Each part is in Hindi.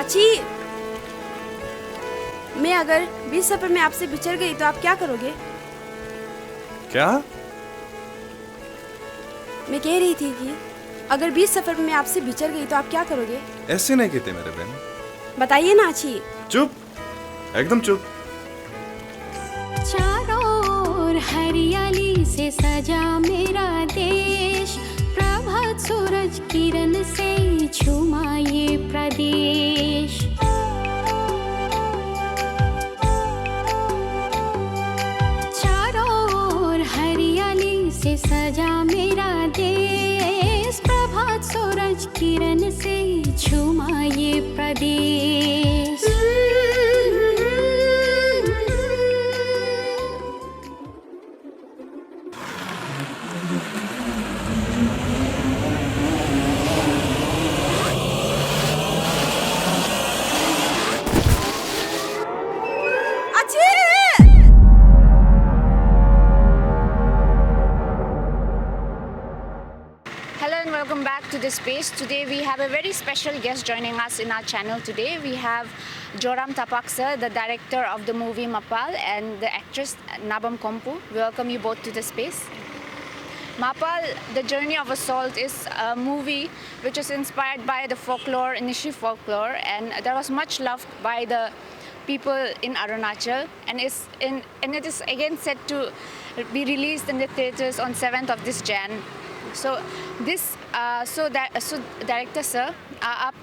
अच्छी, मैं अगर बीच सफर में आपसे बिछड़ गई तो आप क्या करोगे? क्या? मैं कह रही थी कि अगर बीच सफर में आपसे बिछड़ गई तो आप क्या करोगे? ऐसे नहीं कहते मेरे बहन। बताइए ना अच्छी। चुप, एकदम चुप। चारों ओर हरियाली से सजा मेरा देश, प्रभात सूरज किरण से झूमा ये प्रदेश। चारों ओर हरियाली से सजा मेरा देश, प्रभात सूरज किरण से झूमा ये प्रदेश। Hello and welcome back to the space. Today we have a very special guest joining us in our channel today. We have Joram Tapak sir, the director of the movie Mapal, and the actress Nabam Kompu. We welcome you both to the space. Mapal, The Journey of a Salt is a movie which is inspired by the folklore, Nishi folklore, and that was much loved by the people in Arunachal, and it is again set to be released in the theatres on 7th of this Jan. So director sir, आप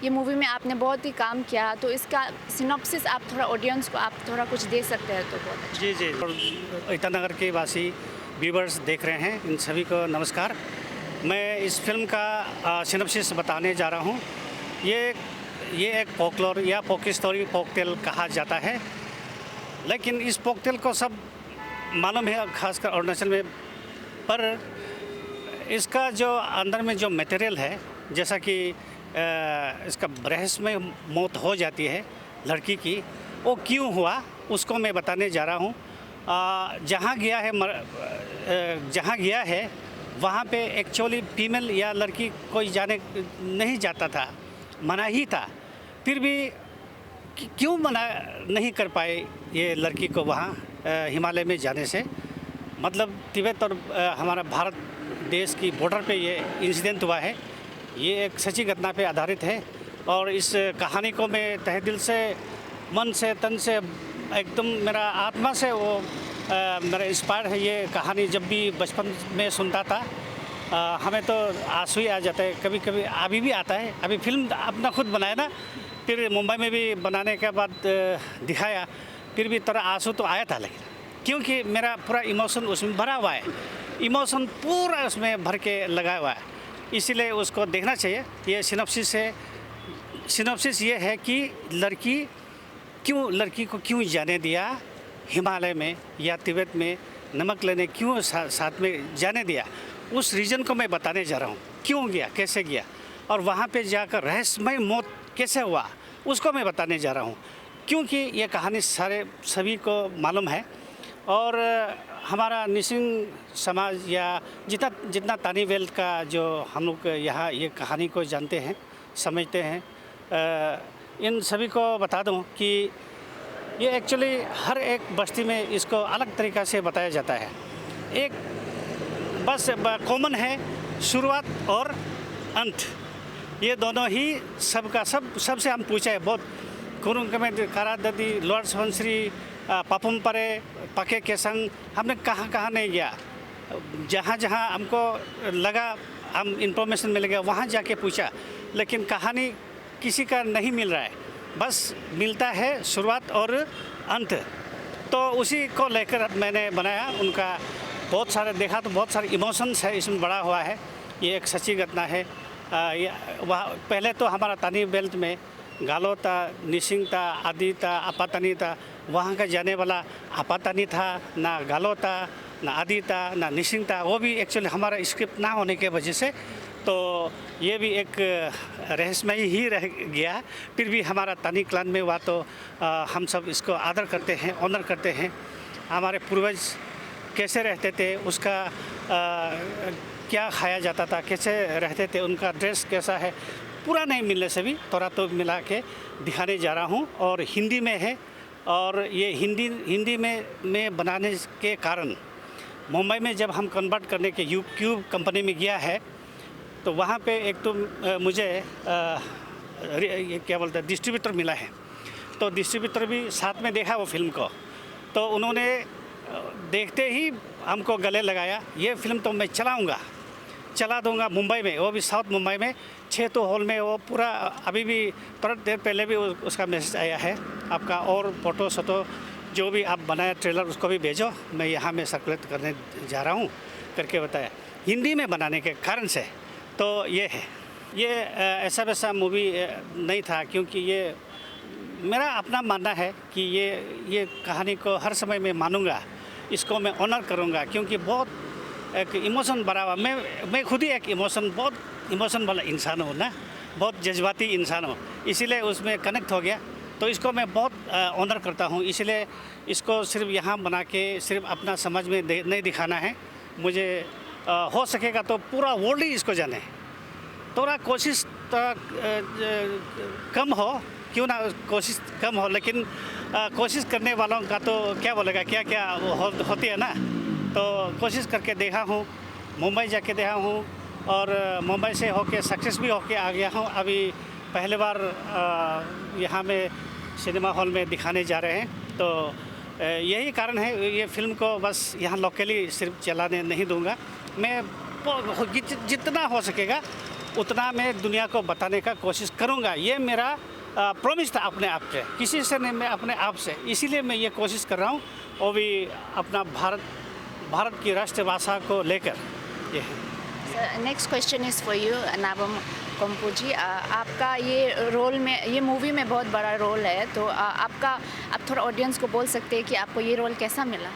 ये मूवी में आपने बहुत ही काम किया, तो इसका सिनॉप्सिस आप थोड़ा ऑडियंस को आप थोड़ा कुछ दे सकते हैं तो बहुत अच्छा। जी और ईटानगर के वासी व्यूवर्स देख रहे हैं, इन सभी को नमस्कार। मैं इस फिल्म का सिनॉप्सिस बताने जा रहा हूँ। ये एक फोकलोर या फोक स्टोरी फोकटेल कहा जाता है, लेकिन इस फोकटेल को सब मालूम है, खासकर अरुणाचल में। पर इसका जो अंदर में जो मटेरियल है, जैसा कि इसका रहस्यमय मौत हो जाती है लड़की की, वो क्यों हुआ उसको मैं बताने जा रहा हूँ। जहाँ गया है वहाँ पे एक्चुअली फीमेल या लड़की कोई जाने नहीं जाता था, मना ही था। फिर भी क्यों मना नहीं कर पाए ये लड़की को वहाँ हिमालय में जाने से? मतलब तिब्बत और हमारा भारत देश की बॉर्डर पे ये इंसिडेंट हुआ है। ये एक सच्ची घटना पे आधारित है और इस कहानी को मैं तहे दिल से, मन से, तन से, एकदम मेरा आत्मा से वो मेरा इंस्पायर है। ये कहानी जब भी बचपन में सुनता था हमें तो आंसू ही आ जाता है, कभी कभी अभी भी आता है। अभी फिल्म अपना खुद बनाया ना, फिर मुंबई में भी बनाने के बाद दिखाया, फिर भी थोड़ा आंसू तो आया था, लेकिन क्योंकि मेरा पूरा इमोशन उसमें भरा हुआ है, इमोशन पूरा उसमें भर के लगा हुआ है, इसीलिए उसको देखना चाहिए। ये सिनॉप्सिस है। सिनॉप्सिस ये है कि लड़की को क्यों जाने दिया हिमालय में या तिब्बत में, नमक लेने क्यों साथ में जाने दिया, उस रीज़न को मैं बताने जा रहा हूँ। क्यों गया, कैसे गया, और वहाँ पे जाकर रहस्यमय मौत कैसे हुआ उसको मैं बताने जा रहा हूँ। क्योंकि ये कहानी सभी को मालूम है, और हमारा निसिंग समाज या जितना तानी वेल्थ का जो हम लोग यहाँ ये कहानी को जानते हैं, समझते हैं, इन सभी को बता दूं कि ये एक्चुअली हर एक बस्ती में इसको अलग तरीक़ा से बताया जाता है। एक बस कॉमन है, शुरुआत और अंत, ये दोनों ही सबसे हम पूछे हैं बहुत। कुरुंग में कारा ददी, लॉर्ड सवंसरी, पापुम परे, पके के संग, हमने कहाँ नहीं गया। जहाँ हमको लगा, हम इंफॉर्मेशन मिल गया, वहाँ जाके पूछा, लेकिन कहानी किसी का नहीं मिल रहा है, बस मिलता है शुरुआत और अंत। तो उसी को लेकर मैंने बनाया। उनका बहुत सारे देखा तो बहुत सारे इमोशंस है इसमें बड़ा हुआ है। ये एक सच्ची घटना है। वहाँ पहले तो हमारा तानी बेल्ट में गालो था, निसिंग था, आदि था, अपातानी था। वहाँ का जाने वाला अपातानी था, ना गालो था, ना आदि था, ना निसिंग था। वो भी एक्चुअली हमारा स्क्रिप्ट ना होने के वजह से तो ये भी एक रहस्यमय ही रह गया। फिर भी हमारा तानी क्लान में हुआ तो हम सब इसको आदर करते हैं, ऑनर करते हैं। हमारे पूर्वज कैसे रहते थे, उसका क्या खाया जाता था, कैसे रहते थे, उनका ड्रेस कैसा है, पूरा नहीं मिलने से भी थोड़ा तो मिला के दिखाने जा रहा हूँ। और हिंदी में है, और ये हिंदी में बनाने के कारण मुंबई में जब हम कन्वर्ट करने के क्यूब कंपनी में गया है, तो वहाँ पे एक तो मुझे ये क्या बोलते हैं डिस्ट्रीब्यूटर मिला है। तो डिस्ट्रीब्यूटर भी साथ में देखा वो फिल्म को, तो उन्होंने देखते ही हमको गले लगाया, ये फिल्म तो मैं चला दूंगा मुंबई में, वो भी साउथ मुंबई में 6 तो हॉल में। वो पूरा अभी भी थोड़ा देर पहले भी उसका मैसेज आया है आपका, और फोटो सोटो जो भी आप बनाया ट्रेलर उसको भी भेजो, मैं यहाँ में सर्कुलेट करने जा रहा हूँ करके बताया। हिंदी में बनाने के कारण से तो ये है, ये ऐसा वैसा मूवी नहीं था, क्योंकि ये मेरा अपना मानना है कि ये कहानी को हर समय मैं मानूंगा, इसको मैं ऑनर करूंगा, क्योंकि बहुत एक इमोशन भरा हुआ, मैं खुद ही एक बहुत इमोशन वाला इंसान हूँ ना, बहुत जज्बाती इंसान हूँ, इसीलिए उसमें कनेक्ट हो गया। तो इसको मैं बहुत ऑनर करता हूँ, इसलिए इसको सिर्फ यहाँ बना के सिर्फ अपना समाज में नहीं दिखाना है। मुझे हो सकेगा तो पूरा वर्ल्ड ही इसको जाने, थोड़ा कोशिश कम हो, क्यों ना कोशिश कम हो, लेकिन कोशिश करने वालों का तो क्या बोलेगा, क्या होती है ना। तो कोशिश करके देखा हूँ, मुंबई जाके देखा हूँ, और मुंबई से होके सक्सेस भी होके आ गया हूँ। अभी पहले बार यहाँ में सिनेमा हॉल में दिखाने जा रहे हैं, तो यही कारण है। ये फिल्म को बस यहाँ लोकली सिर्फ चलाने नहीं दूँगा, मैं जितना हो सकेगा उतना मैं दुनिया को बताने का कोशिश करूँगा। ये मेरा प्रॉमिस था अपने आप से, किसी से नहीं, मैं अपने आप से, इसीलिए मैं ये कोशिश कर रहा हूँ, वो भी अपना भारत की राष्ट्रीय भाषा को लेकर। ये है। Next question is for you Nabam Kompu ji. आपका ये रोल में, ये मूवी में बहुत बड़ा रोल है, तो आप थोड़ा ऑडियंस को बोल सकते हैं कि आपको ये रोल कैसा मिला?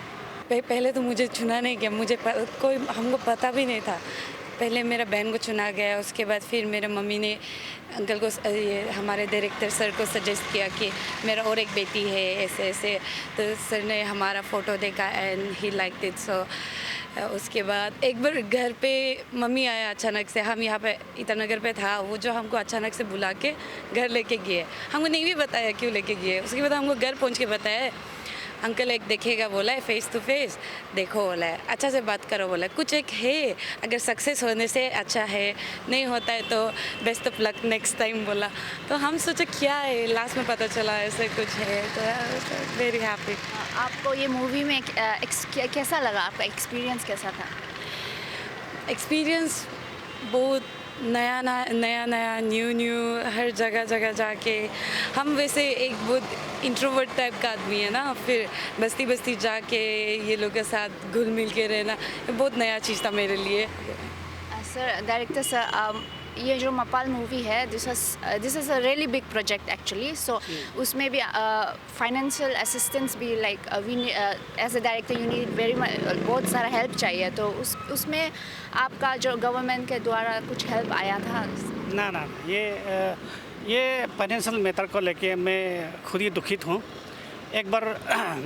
पहले तो मुझे चुना नहीं गया, कोई हमको पता भी नहीं था। पहले मेरा बहन को चुना गया, उसके बाद फिर मेरे मम्मी ने अंकल को, ये हमारे डायरेक्टर सर को सजेस्ट किया कि मेरा और एक बेटी है ऐसे, तो सर ने हमारा फ़ोटो देखा एंड ही लाइक इट। सो उसके बाद एक बार घर पे मम्मी आया अचानक से, हम यहाँ पे ईटानगर पे था, वो जो हमको अचानक से बुला के घर लेके गए, हमको नहीं भी बताया क्यों लेके गए। उसके बाद हमको घर पहुँच के बताया, अंकल एक देखेगा बोला है, फेस टू फेस देखो बोला है, अच्छा से बात करो बोला है, कुछ एक है, अगर सक्सेस होने से अच्छा है, नहीं होता है तो best of luck next time बोला। तो हम सोचे क्या है, लास्ट में पता चला ऐसे कुछ है, तो वेरी हैप्पी। आपको ये मूवी में कैसा लगा, आपका एक्सपीरियंस कैसा था? एक्सपीरियंस बहुत नया न्यू हर जगह जाके, हम वैसे एक बहुत इंट्रोवर्ट टाइप का आदमी है ना, फिर बस्ती जाके ये लोग के साथ घुल मिल के रहना बहुत नया चीज़ था मेरे लिए। सर, डायरेक्टर सर, ये जो मपाल मूवी है, this is a really big project actually, so उसमें भी फाइनेंशियल असिस्टेंस भी like as a director you need बहुत सारा हेल्प चाहिए, तो उसमें आपका जो गवर्नमेंट के द्वारा कुछ हेल्प आया था? ना, ये फाइनेंशियल मैटर को लेके मैं खुद ही दुखित हूँ। एक बार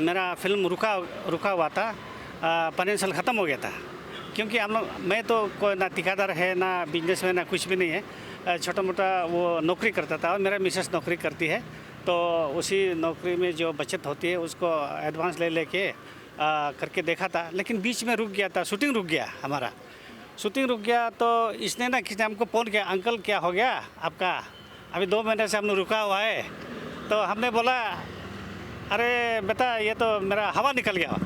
मेरा फिल्म रुका हुआ था, फाइनेंशियल ख़त्म हो गया था, क्योंकि मैं तो कोई ना ठेकेदार है, ना बिजनेस में, ना कुछ भी नहीं है, छोटा मोटा वो नौकरी करता था, और मेरा मिसेस नौकरी करती है, तो उसी नौकरी में जो बचत होती है उसको एडवांस लेके करके देखा था, लेकिन बीच में रुक गया था, शूटिंग रुक गया। तो इसने ना किसी ने हमको फ़ोन किया, अंकल क्या हो गया आपका, अभी 2 महीने से हमने रुका हुआ है। तो हमने बोला अरे बेटा ये तो मेरा हवा निकल गया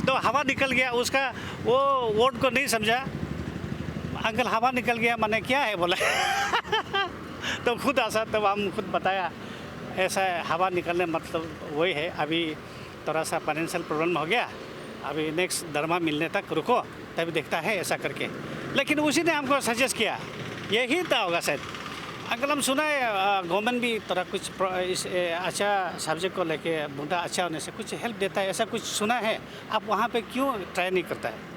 तो हवा निकल गया, उसका वो वर्ड को नहीं समझा। अंकल हवा निकल गया माने क्या है बोला तो खुद आसा, तब हम खुद बताया ऐसा है, हवा निकलने मतलब वही है, अभी थोड़ा सा फाइनेंशियल प्रॉब्लम हो गया, अभी नेक्स्ट दरमा मिलने तक रुको तभी देखता है ऐसा करके। लेकिन उसी ने हमको सजेस्ट किया, यही था होगा शायद। अंकल हम सुना है गवर्नमेंट भी थोड़ा कुछ इस अच्छा सब्जेक्ट को लेके मुद्दा अच्छा होने से कुछ हेल्प देता है, ऐसा कुछ सुना है, आप वहाँ पे क्यों ट्राई नहीं करता है?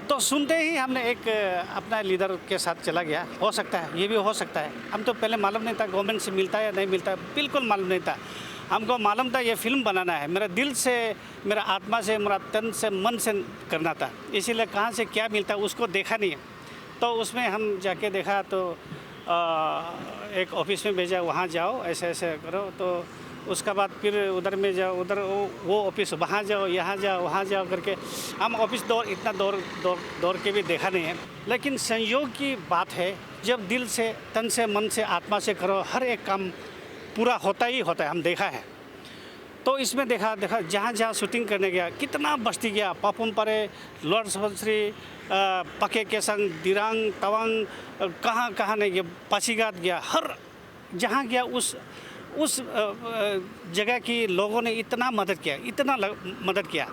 तो सुनते ही हमने एक अपना लीडर के साथ चला गया, हो सकता है ये भी हो सकता है। हम तो पहले मालूम नहीं था गवर्नमेंट से मिलता है या नहीं मिलता, बिल्कुल मालूम नहीं था। हमको मालूम था ये फिल्म बनाना है, मेरा दिल से, मेरा आत्मा से, मेरा तन से, मन से करना था, इसीलिए कहाँ से क्या मिलता है उसको देखा नहीं है। तो उसमें हम जाके देखा तो एक ऑफिस में भेजा, वहाँ जाओ ऐसे ऐसे करो। तो उसका बाद फिर उधर में जाओ, उधर वो ऑफिस, वहाँ जाओ, यहाँ जाओ, वहाँ जाओ करके हम ऑफिस इतना दौड़ के भी देखा नहीं है। लेकिन संयोग की बात है, जब दिल से, तन से, मन से, आत्मा से करो, हर एक काम पूरा होता ही होता है, हम देखा है। तो इसमें देखा जहाँ जहाँ शूटिंग करने गया, कितना बस्ती गया, पापुम परे, लोअर सुबनसिरी, पके केसंग, दिरांग, तवांग, कहाँ कहाँ नहीं गया, पासीघाट गया, हर जहाँ गया उस जगह की लोगों ने इतना मदद किया।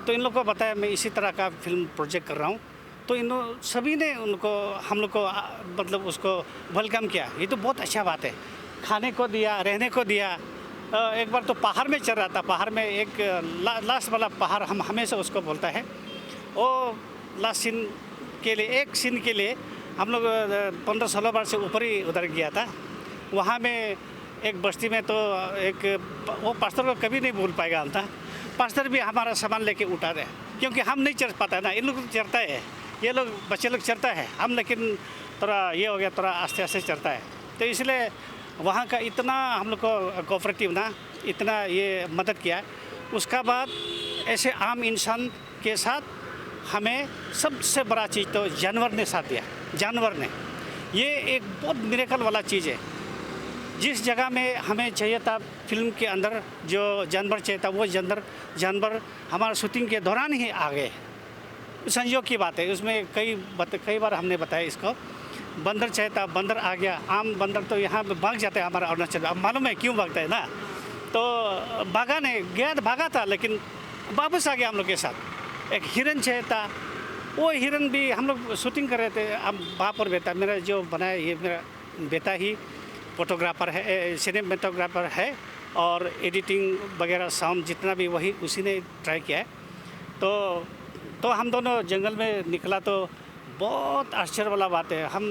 तो इन लोगों को बताया मैं इसी तरह का फिल्म प्रोजेक्ट कर रहा हूँ। तो इन सभी ने हम लोग को मतलब उसको वेलकम किया। ये तो बहुत अच्छा बात है। खाने को दिया, रहने को दिया। एक बार तो पहाड़ में चल रहा था, पहाड़ में एक लास्ट वाला पहाड़, हम हमेशा उसको बोलता है, वो लास्ट सीन के लिए, एक सीन के लिए हम लोग 15-16 बार से ऊपर ही उधर गया था। वहाँ में एक बस्ती में तो वो पास्टर को कभी नहीं भूल पाएगा हम था। पास्टर भी हमारा सामान लेके उठा रहे, क्योंकि हम नहीं चढ़ पाता है ना, इन लोग चढ़ता है, ये लोग बच्चे लोग चढ़ता है, हम लेकिन थोड़ा ये हो गया, थोड़ा आस्ते आस्ते चढ़ता है। तो इसलिए वहाँ का इतना हम लोग को कोऑपरेटिव ना, इतना ये मदद किया। उसका बाद ऐसे आम इंसान के साथ हमें सबसे बड़ा चीज़ तो जानवर ने साथ दिया। जानवर ने, ये एक बहुत मिरेकल वाला चीज़ है। जिस जगह में हमें चाहिए था फिल्म के अंदर जो जानवर चाहिए था, वो जानवर हमारे शूटिंग के दौरान ही आ गए। संयोग की बात है, उसमें कई बार हमने बताया इसको। बंदर चाहिए था, बंदर आ गया। आम बंदर तो यहाँ भाग जाता है हमारा अरुणाचल, अब मालूम है क्यों भागता है ना। तो भागा नहीं गया, भागा था लेकिन वापस आ गया हम लोग के साथ। एक हिरन चाहिए था, वो हिरन भी हम लोग शूटिंग कर रहे थे। अब बाप और बेटा, मेरा जो बनाया ये मेरा बेटा ही फोटोग्राफर है, सिनेमेटोग्राफर है, और एडिटिंग वगैरह साउंड जितना भी वही उसी ने ट्राई किया है। तो हम दोनों जंगल में निकला तो बहुत आश्चर्य वाला बात है। हम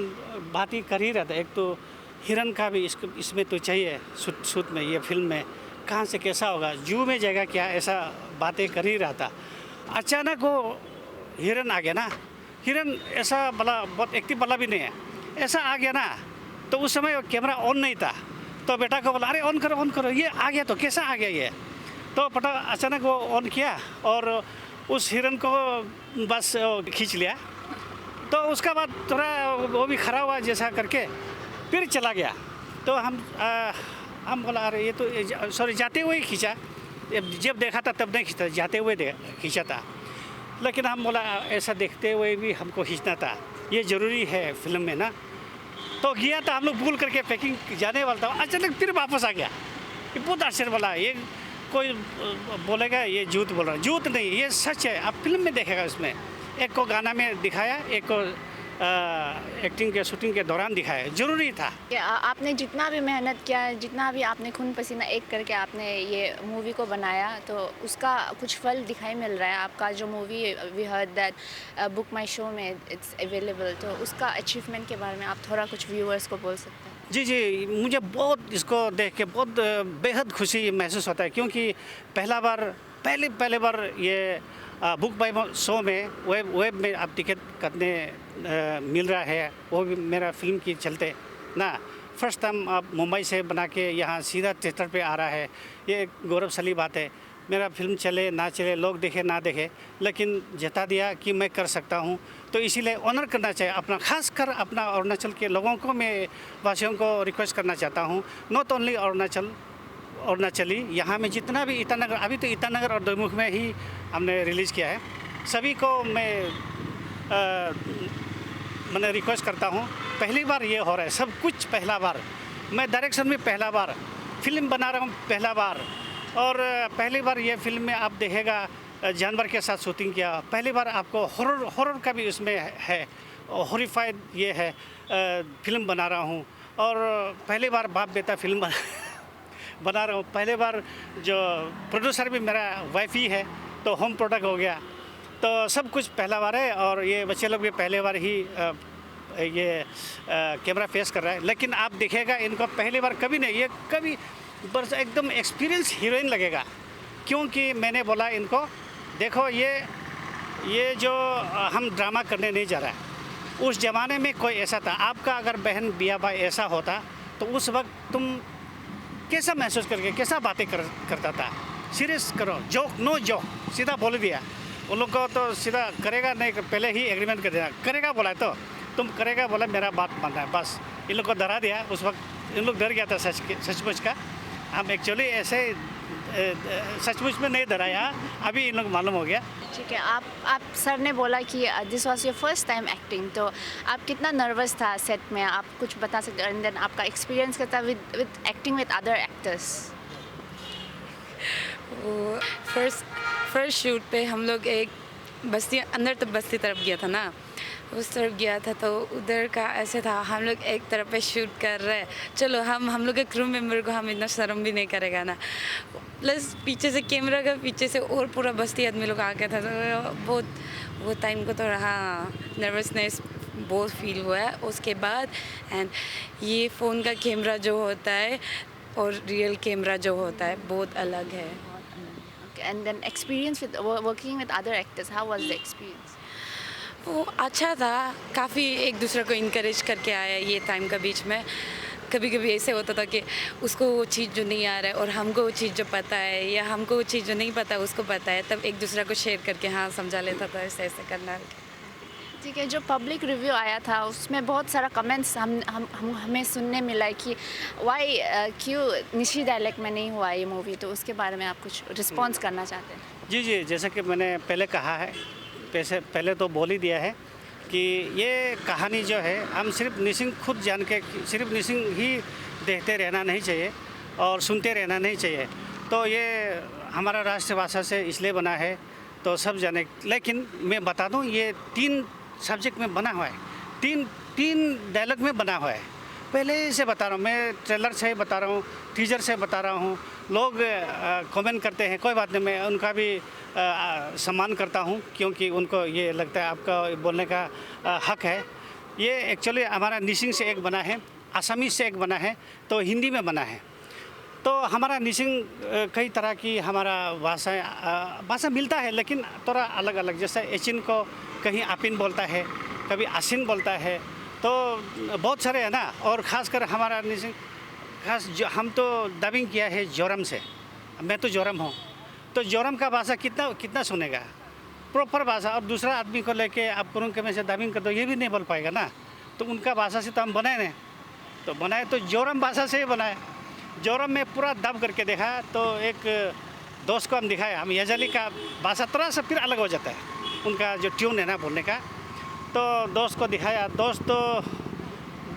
बात ही कर ही रहे थे, एक तो हिरन का भी इसमें तो चाहिए शूट में, ये फिल्म में कहाँ से कैसा होगा, जू में जाएगा क्या, ऐसा बातें कर ही रहा था। अचानक वो हिरन आ गया ना। हिरन ऐसा वाला बहुत एक्टिव वाला भी नहीं है, ऐसा आ गया ना। तो उस समय कैमरा ऑन नहीं था, तो बेटा को बोला अरे ऑन करो, ये आ गया तो कैसा आ गया ये। तो पता अचानक वो ऑन किया और उस हिरन को बस खींच लिया। तो उसका बाद थोड़ा वो भी खड़ा हुआ जैसा करके फिर चला गया। तो हम बोला अरे ये तो सॉरी जाते हुए ही खींचा, जब देखा था तब नहीं खींचा, जाते हुए खींचा था। लेकिन हम बोला ऐसा देखते हुए भी हमको खींचना था, ये ज़रूरी है फिल्म में ना। तो गया था, हम लोग भूल करके पैकिंग जाने वाला था, अचानक फिर वापस आ गया। ये बहुत आश्चर्य वाला है। ये कोई बोलेगा ये झूठ बोल रहा है, झूठ नहीं, ये सच है। आप फिल्म में देखेगा, इसमें एक को गाना में दिखाया, एक को एक्टिंग के शूटिंग के दौरान दिखाया, ज़रूरी था। आपने जितना भी मेहनत किया, जितना भी आपने खून पसीना एक करके आपने ये मूवी को बनाया, तो उसका कुछ फल दिखाई मिल रहा है। आपका जो movie we heard that book my show में इट्स अवेलेबल, तो उसका अचीवमेंट के बारे में आप थोड़ा कुछ व्यूअर्स को बोल सकते हैं? जी, मुझे बहुत इसको देख के बहुत बेहद खुशी महसूस होता है, क्योंकि पहले बार ये बुक बाय शो में वेब में आप टिकट करने मिल रहा है, वो भी मेरा फिल्म की चलते ना। फर्स्ट टाइम आप मुंबई से बना के यहाँ सीधा थिएटर पे आ रहा है, ये गौरवशाली बात है। मेरा फिल्म चले ना चले, लोग देखे ना देखे, लेकिन जता दिया कि मैं कर सकता हूँ। तो इसीलिए ऑनर करना चाहिए अपना, खासकर अपना अरुणाचल के लोगों को, मैं वासियों को रिक्वेस्ट करना चाहता हूँ। नॉट ओनली अरुणाचली, यहाँ में जितना भी ईटानगर, अभी तो ईटानगर और दोईमुख में ही हमने रिलीज़ किया है, सभी को मैंने रिक्वेस्ट करता हूँ। पहली बार ये हो रहा है, सब कुछ पहला बार। मैं डायरेक्शन में पहला बार, फिल्म बना रहा हूँ पहला बार, और पहली बार ये फिल्म में आप देखेगा जानवर के साथ शूटिंग किया। पहली बार आपको हॉरर का भी उसमें है, हॉरिफाइड ये है फिल्म बना रहा हूँ। और पहली बार बाप बेटा फिल्म बना रहा हूँ। पहले बार जो प्रोड्यूसर भी मेरा वाइफ ही है, तो होम प्रोडक्ट हो गया। तो सब कुछ पहला बार है, और ये बच्चे लोग भी पहले बार ही ये कैमरा फेस कर रहा है। लेकिन आप देखिएगा इनको पहली बार कभी नहीं, ये कभी बस एकदम एक्सपीरियंस हीरोइन लगेगा। क्योंकि मैंने बोला इनको देखो, ये जो हम ड्रामा करने नहीं जा रहा है, उस ज़माने में कोई ऐसा था, आपका अगर बहन बिया भाई ऐसा होता तो उस वक्त तुम कैसा महसूस करके कैसा बातें करता था? सीरियस करो, जोक नो जोक, सीधा बोल दिया। उन लोग को तो सीधा करेगा नहीं, पहले ही एग्रीमेंट कर देना, करेगा बोला है तो तुम करेगा बोला, मेरा बात मानना है बस। इन लोग को डरा दिया उस वक्त, इन लोग डर गया था सचमुच का। हम एक्चुअली ऐसे सचमुच में नहीं डरा यहाँ, अभी इन लोग मालूम हो गया। ठीक है, आप सर ने बोला कि this was your first time acting, तो आप कितना नर्वस था सेट में, आप कुछ बता सकते हैं? एंड देन आपका एक्सपीरियंस कैसा with acting with other actors? वो फर्स्ट शूट पे हम लोग एक बस्ती अंदर तक बस्ती तरफ गया था ना, उस तरफ गया था तो उधर का ऐसे था, हम लोग एक तरफ पे शूट कर रहे हैं, चलो हम लोग के क्रू मेंबर को हम इतना शर्म भी नहीं करेगा ना, प्लस पीछे से कैमरा का पीछे से और पूरा बस्ती आदमी लोग आ गया था, तो बहुत वो टाइम को तो हाँ नर्वसनेस बहुत फील हुआ है उसके बाद। एंड ये फ़ोन का कैमरा जो होता है और रियल कैमरा जो होता है बहुत अलग है। And then experience with working with other actors, how was the experience? वो अच्छा था, काफ़ी एक दूसरे को इनकरेज करके आया ये टाइम का बीच में। कभी कभी ऐसे होता था कि उसको वो चीज़ जो नहीं आ रहा है और हमको वो चीज़ जो पता है, या हमको वो चीज़ जो नहीं पता उसको पता है, तब एक दूसरे को शेयर करके हाँ समझा लेता था ऐसे ऐसे करना है। ठीक है, जो पब्लिक रिव्यू आया था उसमें बहुत सारा कमेंट्स हमें सुनने मिला है कि वाई क्यों निशी डायलेक्ट में नहीं हुआ ये मूवी, तो उसके बारे में आप कुछ रिस्पॉन्स करना चाहते हैं? जी, जैसा कि मैंने पहले कहा है, पहले तो बोल ही दिया है कि ये कहानी जो है हम सिर्फ निसिंग खुद जान के सिर्फ निसिंग ही देखते रहना नहीं चाहिए और सुनते रहना नहीं चाहिए। तो ये हमारा राष्ट्रभाषा से इसलिए बना है तो सब जाने, लेकिन मैं बता दूं ये 3 सब्जेक्ट में बना हुआ है, तीन डायलॉग में बना हुआ है। पहले से बता रहा हूँ, मैं ट्रेलर से बता रहा हूँ, टीजर से बता रहा हूँ, लोग कमेंट करते हैं, कोई बात नहीं, मैं उनका भी सम्मान करता हूँ क्योंकि उनको ये लगता है आपका बोलने का हक है। ये एक्चुअली हमारा निसिंग से एक बना है, आसामी से एक बना है, तो हिंदी में बना है। तो हमारा निसिंग कई तरह की हमारा भाषा मिलता है लेकिन थोड़ा अलग अलग, जैसे एचिन को कहीं आपिन बोलता है, कभी आसिन बोलता है, तो बहुत सारे है ना। और ख़ासकर हमारा निसिंग हम तो डबिंग किया है जोरम से, मैं तो जोरम हूँ, तो जोरम का भाषा कितना सुनेगा प्रॉपर भाषा, और दूसरा आदमी को लेके आप कुरुंग के में से डबिंग कर दो, ये भी नहीं बोल पाएगा ना। तो उनका भाषा से तो हम बनाए नहीं, तो बनाए तो जोरम भाषा से ही बनाए। जोरम में पूरा दब करके देखा, तो एक दोस्त को हम दिखाया, हम यजली का भाषा थोड़ा सा फिर अलग हो जाता है, उनका जो ट्यून है ना बोलने का, तो दोस्त को दिखाया। दोस्त तो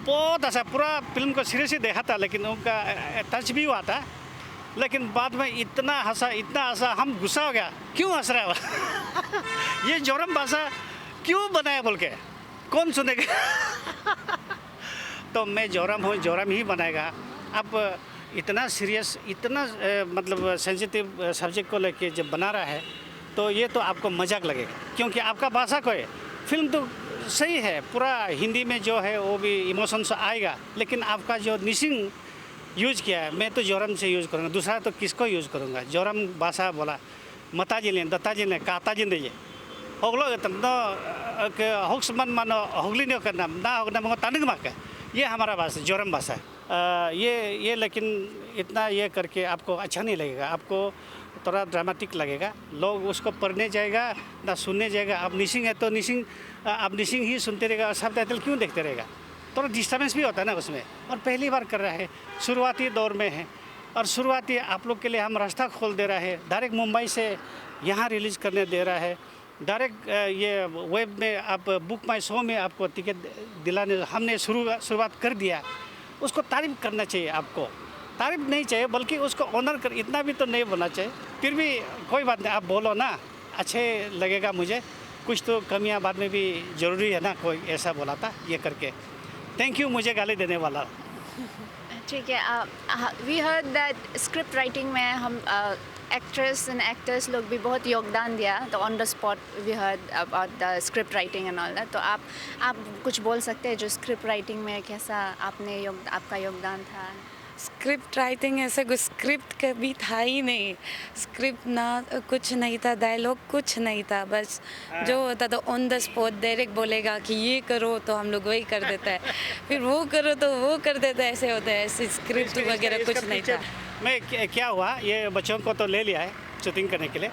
बहुत अच्छा पूरा फिल्म को सिरे से देखा था, लेकिन उनका टच भी हुआ था, लेकिन बाद में इतना हंसा हम गुस्सा हो गया, क्यों हंस रहा है ये जोरम भाषा क्यों बनाया बोल के, कौन सुनेगा तो मैं जोरम हूँ, जोरम ही बनाएगा। अब इतना सीरियस, इतना मतलब सेंसिटिव सब्जेक्ट को लेके जब बना रहा है तो ये तो आपको मजाक लगेगा, क्योंकि आपका भाषा को है। फिल्म तो सही है, पूरा हिंदी में जो है वो भी इमोशंस आएगा, लेकिन आपका जो निसिंग यूज़ किया है, मैं तो जोरम से यूज़ करूँगा, दूसरा तो किसको यूज़ करूँगा। जोरम भाषा बोला मताजी दत्ताजी ने काताजी दे होगलो होक्समन मानो होगली नहीं करना ना होगना मंगो तानिग माके, ये हमारा भाषा जोरम भाषा है। ये लेकिन इतना ये करके आपको अच्छा नहीं लगेगा, आपको थोड़ा ड्रामेटिक लगेगा, लोग उसको पढ़ने जाएगा ना सुनने जाएगा। अब निसिंग है तो निसिंग, आप निसिंग ही सुनते रहेगा, सब टाइटल क्यों देखते रहेगा, थोड़ा डिस्टर्बेंस भी होता है ना उसमें। और पहली बार कर रहा है, शुरुआती दौर में है, और शुरुआती आप लोग के लिए हम रास्ता खोल दे रहा है, डायरेक्ट मुंबई से यहाँ रिलीज़ करने दे रहा है, डायरेक्ट ये वेब में आप बुक माई शो में आपको टिकट दिलाने हमने शुरुआत कर दिया। उसको तारीफ करना चाहिए, आपको तारीफ नहीं चाहिए बल्कि उसको ऑनर कर, इतना भी तो नहीं बोलना चाहिए। फिर भी कोई बात नहीं, आप बोलो ना, अच्छे लगेगा मुझे। कुछ तो कमियां बाद में भी ज़रूरी है ना, कोई ऐसा बोला था ये करके। थैंक यू मुझे गाली देने वाला। ठीक है, we heard that script writing में हम एक्ट्रेस एंड एक्टर्स लोग भी बहुत योगदान दिया, तो on the spot we heard about the script writing and all that. तो आप कुछ बोल सकते हैं जो स्क्रिप्ट राइटिंग में कैसा आपका योगदान था? स्क्रिप्ट राइटिंग ऐसा कुछ स्क्रिप्ट कभी था ही नहीं, स्क्रिप्ट ना कुछ नहीं था, डायलॉग कुछ नहीं था, बस जो होता था ऑन द स्पॉट डायरेक्ट बोलेगा कि ये करो तो हम लोग वही कर देता है, फिर वो करो तो वो कर देता है, ऐसे होता है, ऐसे स्क्रिप्ट वगैरह कुछ नहीं था। मैं क्या हुआ, ये बच्चों को तो ले लिया है शूटिंग करने के लिए,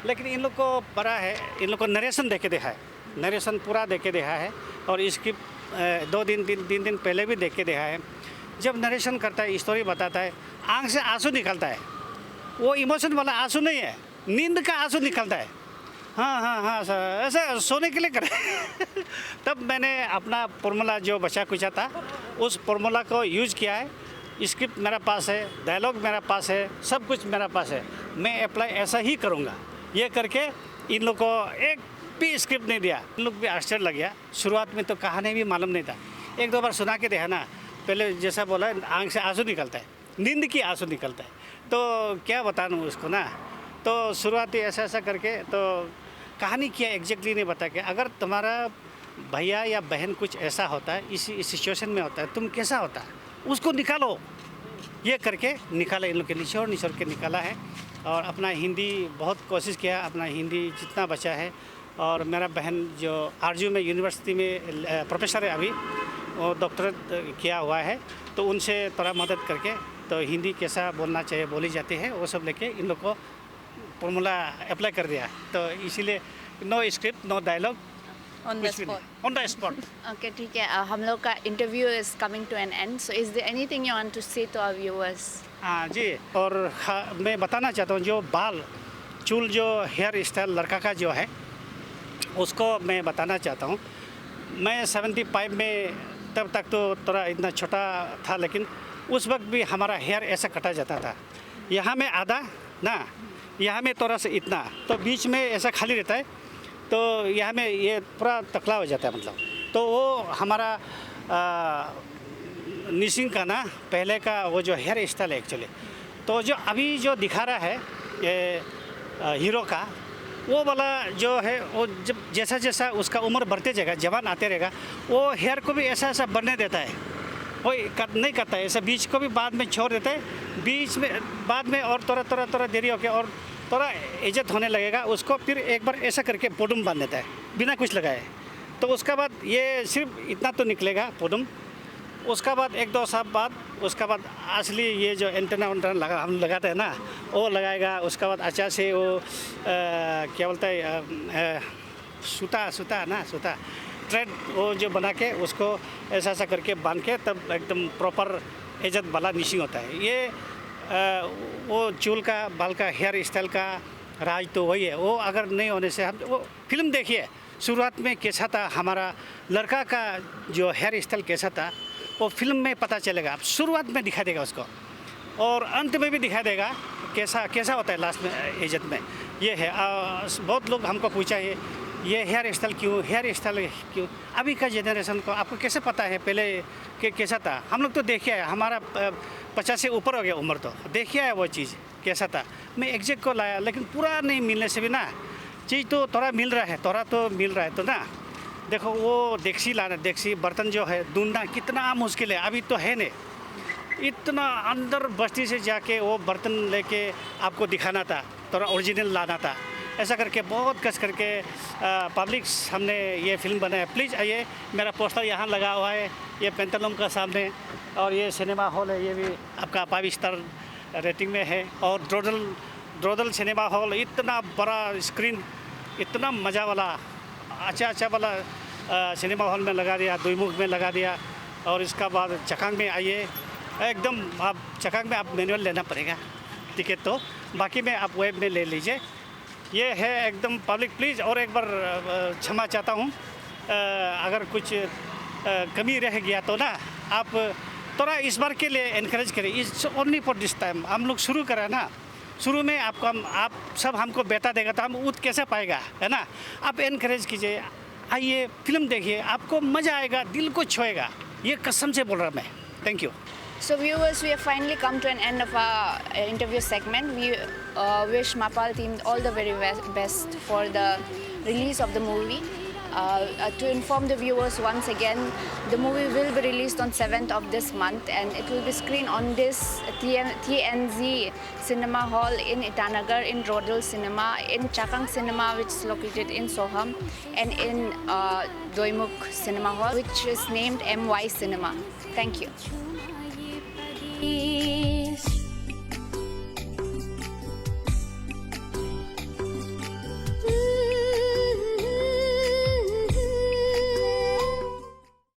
लेकिन इन लोग को बड़ा है, इन लोग को नरेशन दे के देखा है, नरेशन पूरा दे के देखा है, और स्क्रिप्ट 2 दिन पहले भी देख के देखा है। जब नरेशन करता है, स्टोरी बताता है, आंख से आंसू निकलता है, वो इमोशन वाला आंसू नहीं है, नींद का आंसू निकलता है। हाँ सर, ऐसा सोने के लिए करे तब मैंने अपना फॉर्मूला जो बचा कुचा था, उस फॉर्मूला को यूज़ किया है। स्क्रिप्ट मेरा पास है, डायलॉग मेरा पास है, सब कुछ मेरा पास है, मैं अप्लाई ऐसा ही करूँगा। ये करके इन लोग को एक भी स्क्रिप्ट नहीं दिया, इन लोग भी आश्चर्य लग गया। शुरुआत में तो कहानी भी मालूम नहीं था, 1-2 बार सुना के देखा ना, पहले जैसा बोला आंख से आंसू निकलता है, नींद की आंसू निकलता है, तो क्या बताऊँ उसको ना। तो शुरुआती ऐसा करके तो कहानी क्या एग्जैक्टली नहीं बता के, अगर तुम्हारा भैया या बहन कुछ ऐसा होता है, इसी सिचुएशन में होता है, तुम कैसा होता है उसको निकालो, ये करके निकाला इन लोग के निचोड़ के निकाला है। और अपना हिंदी बहुत कोशिश किया, अपना हिंदी जितना बचा है। और मेरा बहन जो आरजू में यूनिवर्सिटी में प्रोफेसर है अभी, वो डॉक्टरेट किया हुआ है, तो उनसे थोड़ा मदद करके तो हिंदी कैसा बोलना चाहिए, बोली जाती है, वो सब लेके इन लोग को फॉर्मूला अप्लाई कर दिया। तो इसीलिए no script, no dialogue, on the spot. On the spot. Okay, ठीक है, हम लोग का interview is coming to an end, so is there anything you want to say to our viewers? हाँ जी, और मैं बताना चाहता हूँ, जो बाल चूल जो हेयर स्टाइल लड़का का जो है, उसको मैं बताना चाहता हूँ। मैं 75 में तब तक तो थोड़ा इतना छोटा था, लेकिन उस वक्त भी हमारा हेयर ऐसा कटा जाता था, यहाँ में आधा ना, यहाँ में थोड़ा सा इतना, तो बीच में ऐसा खाली रहता है, तो यहाँ में ये पूरा टकला हो जाता है मतलब। तो वो हमारा निसिंग का ना पहले का वो जो हेयर स्टाइल है एक्चुअली। तो जो अभी जो दिखा रहा है ये हीरो का, वो वाला जो है, वो जब जैसा जैसा उसका उम्र बढ़ते जाएगा, जवान आते रहेगा, वो हेयर को भी ऐसा ऐसा बढ़ने देता है, वो नहीं करता है ऐसा, बीच को भी बाद में छोड़ देता है, बीच में बाद में और थोड़ा देरी होके और थोड़ा इज्जत होने लगेगा उसको, फिर एक बार ऐसा करके पोडुम बांध देता है बिना कुछ लगाए। तो उसका बाद ये सिर्फ इतना तो निकलेगा पोडुम, उसका बाद 1-2 साल बाद उसका बाद असली ये जो एंटेना लगा हम लगाते हैं ना, वो लगाएगा। उसका बाद अच्छा से वो क्या बोलता है सूता थ्रेड वो जो बना के उसको ऐसा करके बांध के, तब एकदम प्रॉपर इज्जत वाला निशिंग होता है। ये वो चूल का बाल का हेयर स्टाइल का राज तो वही है। वो अगर नहीं होने से हम वो फिल्म देखिए शुरुआत में कैसा था, हमारा लड़का का जो हेयर स्टाइल कैसा था, वो फिल्म में पता चलेगा। शुरुआत में दिखा देगा उसको, और अंत में भी दिखा देगा कैसा होता है लास्ट में इज्जत में। ये है बहुत लोग हमको पूछा है ये हेयर स्टाइल क्यों। अभी का जनरेशन को आपको कैसे पता है पहले कि कैसा था? हम लोग तो देखे है, हमारा 50 से ऊपर हो गया उम्र, तो देखिए है वो चीज़ कैसा था। मैं एग्जैक्ट को लाया, लेकिन पूरा नहीं मिलने से भी ना चीज़ तो थोड़ा मिल रहा है, तो ना देखो वो देक्सी बर्तन जो है ढूंढना कितना मुश्किल है। अभी तो है नहीं, इतना अंदर बस्ती से जाके वो बर्तन लेके आपको दिखाना था, थोड़ा ओरिजिनल लाना था। ऐसा करके बहुत कस करके पब्लिक हमने ये फिल्म बनाया। प्लीज़ आइए, मेरा पोस्टर यहाँ लगा हुआ है, ये पेंटालूम का सामने, और ये सिनेमा हॉल है, ये भी आपका 5 स्टार रेटिंग में है। और ड्रोडल सिनेमा हॉल, इतना बड़ा स्क्रीन, इतना मज़ा वाला अच्छा वाला सिनेमा हॉल में लगा दिया, दुईमुख में लगा दिया। और इसका बाद चकांग में आइए, एकदम आप चकांग में आप मैनुअल लेना पड़ेगा टिकट, तो बाकी में आप वेब में ले लीजिए। ये है एकदम पब्लिक। प्लीज़ और एक बार क्षमा चाहता हूँ, अगर कुछ कमी रह गया तो ना आप थोड़ा इस बार के लिए इनकरेज करें। It's only for this time. हम लोग शुरू करें ना, शुरू में आपको आप सब हमको बेटा देगा तो हम ऊद कैसे पाएगा, है ना। आप इनकरेज कीजिए, आइए फिल्म देखिए, आपको मज़ा आएगा, दिल को छुएगा, ये कसम से बोल रहा मैं। Thank you. So viewers, we have finally come to an end of our interview segment. We wish Mapal team all the very best for the release of the movie. To inform the viewers once again, the movie will be released on 7th of this month, and it will be screened on this TNZ Cinema Hall in Itanagar, in Rodal Cinema, in Chakang Cinema, which is located in Soham, and in Doimuk Cinema Hall, which is named MY Cinema. Thank you.